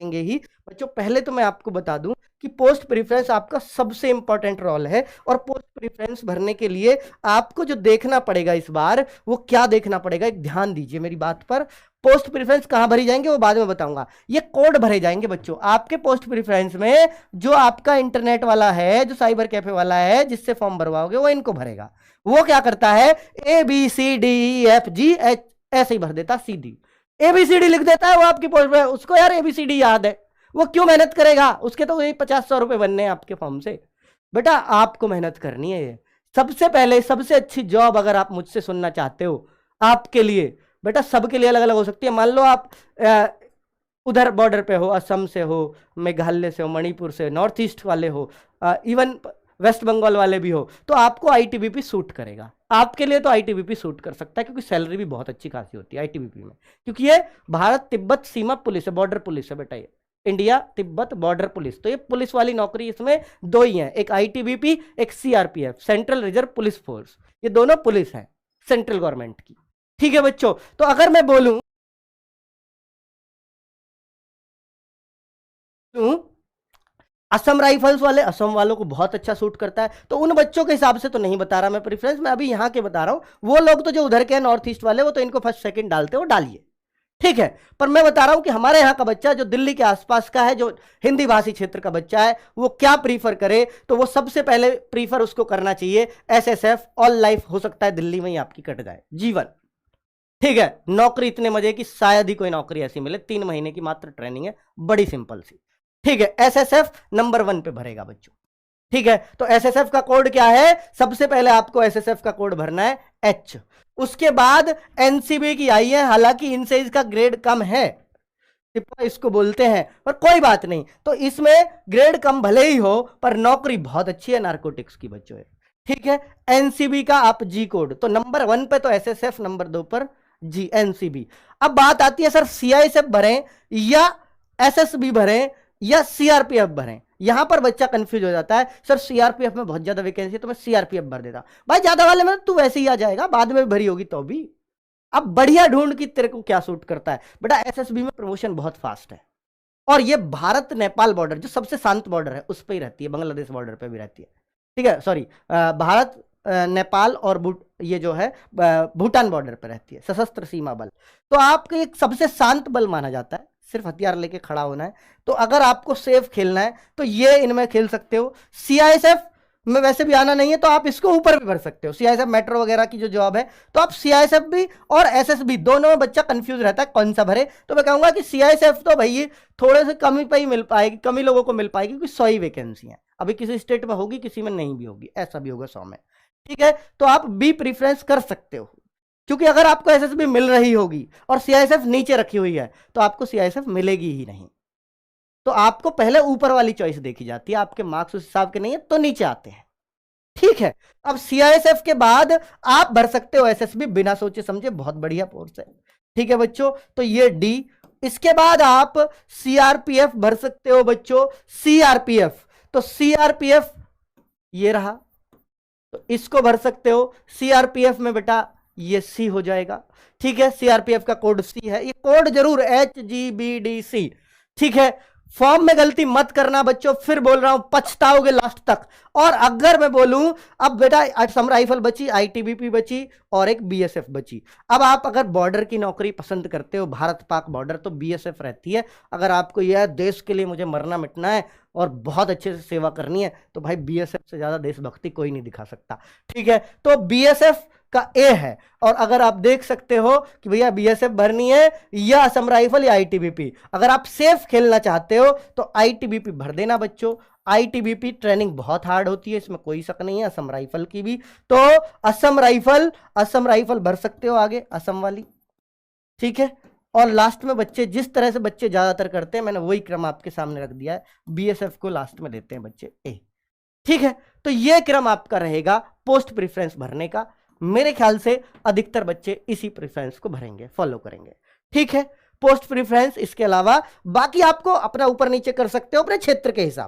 देंगे ही बच्चों। पहले तो मैं आपको बता दूं कि पोस्ट प्रेफरेंस आपका सबसे इंपॉर्टेंट रोल है, और पोस्ट प्रेफरेंस भरने के लिए आपको जो देखना पड़ेगा इस बार, वो क्या देखना पड़ेगा, एक ध्यान दीजिए मेरी बात पर। पोस्ट प्रेफरेंस कहां भरी जाएंगे वो बाद में बताऊंगा। ये कोड भरे जाएंगे बच्चों आपके पोस्ट प्रेफरेंस में। जो आपका इंटरनेट वाला है, जो साइबर कैफे वाला है, जिससे फॉर्म भरवाओगे, वो इनको भरेगा। वो क्या करता है, ABCDEFG ऐसे ही भर देता, सीधी ABCD लिख देता है वो आपकी पोस्ट में। उसको यार ABCD याद है, वो क्यों मेहनत करेगा, उसके तो वही 50-100 रुपए बनने हैं आपके फॉर्म से। बेटा आपको मेहनत करनी है। ये सबसे पहले सबसे अच्छी जॉब अगर आप मुझसे सुनना चाहते हो आपके लिए, बेटा सबके लिए अलग अलग हो सकती है। मान लो आप उधर बॉर्डर पे हो, असम से हो, मेघालय से हो, मणिपुर से, नॉर्थ ईस्ट वाले हो, इवन वेस्ट बंगाल वाले भी हो, तो आपको ITBP सूट करेगा। आपके लिए तो ITBP सूट कर सकता है, क्योंकि सैलरी भी बहुत अच्छी खासी होती है ITBP में, क्योंकि ये भारत तिब्बत सीमा पुलिस है, बॉर्डर पुलिस है बेटा। ये इंडिया तिब्बत बॉर्डर पुलिस, तो ये पुलिस वाली नौकरी इसमें दो ही है, एक ITBP, एक CRPF, central reserve police force. ये दोनों पुलिस है सेंट्रल गवर्नमेंट की। ठीक है बच्चों, तो अगर मैं बोलूं असम राइफल्स वाले, असम वालों को बहुत अच्छा सूट करता है, तो उन बच्चों के हिसाब से तो नहीं बता रहा मैं प्रेफरेंस, मैं अभी यहाँ के बता रहा हूं। वो लोग तो जो उधर के हैं नॉर्थ ईस्ट वाले, वो तो इनको फर्स्ट सेकंड डालते हो, डालिए, ठीक है। पर मैं बता रहा हूं कि हमारे यहाँ का बच्चा जो दिल्ली के आसपास का है, जो हिंदी भाषी क्षेत्र का बच्चा है, वो क्या प्रीफर करे, तो वो सबसे पहले प्रीफर उसको करना चाहिए SSF। ऑल लाइफ हो सकता है दिल्ली में ही आपकी कट जाए जीवन, ठीक है। नौकरी इतने मजे की शायद ही कोई नौकरी ऐसी मिले, 3 महीने की मात्र ट्रेनिंग है, बड़ी सिंपल सी, ठीक है। SSF नंबर 1 पे भरेगा बच्चों, ठीक है। तो SSF का कोड क्या है, सबसे पहले आपको SSF का कोड भरना है H। उसके बाद NCB की आई है, हालांकि इनसे इसका ग्रेड कम है, इसको बोलते हैं, पर कोई बात नहीं। तो इसमें ग्रेड कम भले ही हो, पर नौकरी बहुत अच्छी है नारकोटिक्स की बच्चों, ठीक है। NCB का आप G कोड, तो नंबर 1 पे तो SSF, नंबर 2 पर G, NCB। अब बात आती है सर CISF भरें या SSB भरें या CRPF भरें। यहां पर बच्चा कंफ्यूज हो जाता है, सर CRPF में बहुत ज्यादा वैकेंसी है तो मैं CRPF भर देता। भाई ज्यादा वाले में तू वैसे ही आ जाएगा, बाद में भरी होगी तो भी। अब बढ़िया ढूंढ की तेरे को क्या सूट करता है बेटा। SSB में प्रमोशन बहुत फास्ट है, और ये भारत नेपाल बॉर्डर, जो सबसे शांत बॉर्डर है, उस पर ही रहती है, बांग्लादेश बॉर्डर पे भी रहती है, ठीक है। सॉरी, भारत नेपाल और ये जो है भूटान बॉर्डर पे रहती है, सशस्त्र सीमा बल। तो आपका एक सबसे शांत बल माना जाता है, सिर्फ हथियार लेके खड़ा होना है। तो अगर आपको सेफ खेलना है तो ये इनमें खेल सकते हो। CISF में वैसे भी आना नहीं है, तो आप इसको ऊपर भी भर सकते हो, CISF मेट्रो वगैरह की जो जॉब है। तो आप CISF भी और SSB दोनों में बच्चा कंफ्यूज रहता है कौन सा भरे। तो मैं कहूंगा कि CISF तो भाई थोड़े से कमी पे ही मिल पाएगी, कमी लोगों को मिल पाएगी, क्योंकि 100 ही वैकेंसी है। अभी किसी स्टेट में होगी, किसी में नहीं भी होगी, ऐसा भी होगा 100 में, ठीक है। तो आप B प्रीफरेंस कर सकते हो, क्योंकि अगर आपको SSB मिल रही होगी और CISF नीचे रखी हुई है, तो आपको CISF मिलेगी ही नहीं। तो आपको पहले ऊपर वाली चॉइस देखी जाती है, आपके मार्क्स उस हिसाब के नहीं है तो नीचे आते हैं, ठीक है। अब CISF के बाद आप भर सकते हो SSB, बिना सोचे समझे, बहुत बढ़िया कोर्स है, ठीक है बच्चों। तो ये D। इसके बाद आप CRPF भर सकते हो बच्चों, CRPF। तो CRPF ये रहा, तो इसको भर सकते हो। CRPF में बेटा ये C हो जाएगा, ठीक है। CRPF का कोड C है, ये कोड जरूर HGBDC, ठीक है। फॉर्म में गलती मत करना बच्चों, फिर बोल रहा हूं, पछताओगे लास्ट तक। और अगर मैं बोलूं, अब बेटा असम राइफल बची, ITBP बची, और एक BSF बची। अब आप अगर बॉर्डर की नौकरी पसंद करते हो, भारत पाक बॉर्डर, तो BSF रहती है। अगर आपको यह देश के लिए मुझे मरना मिटना है और बहुत अच्छे से सेवा करनी है, तो भाई BSF से ज्यादा देशभक्ति कोई नहीं दिखा सकता, ठीक है। तो BSF का A है। और अगर आप देख सकते हो कि भैया BSF भरनी है या असम राइफल या ITBP, अगर आप सेफ खेलना चाहते हो तो ITBP भर देना बच्चों। ITBP ट्रेनिंग बहुत हार्ड होती है, इसमें कोई शक नहीं है, असम राइफल की भी। तो असम राइफल भर सकते हो आगे, असम वाली, ठीक है। और लास्ट में बच्चे, जिस तरह से बच्चे ज्यादातर करते हैं, मैंने वही क्रम आपके सामने रख दिया है, BSF को लास्ट में देते हैं बच्चे A, ठीक है। तो यह क्रम आपका रहेगा पोस्ट प्रेफरेंस भरने का। मेरे ख्याल से अधिकतर बच्चे इसी प्रेफरेंस को भरेंगे, फॉलो करेंगे, ठीक है। पोस्ट प्रेफरेंस, इसके अलावा बाकी आपको अपना ऊपर नीचे कर सकते हो अपने क्षेत्र के हिसाब।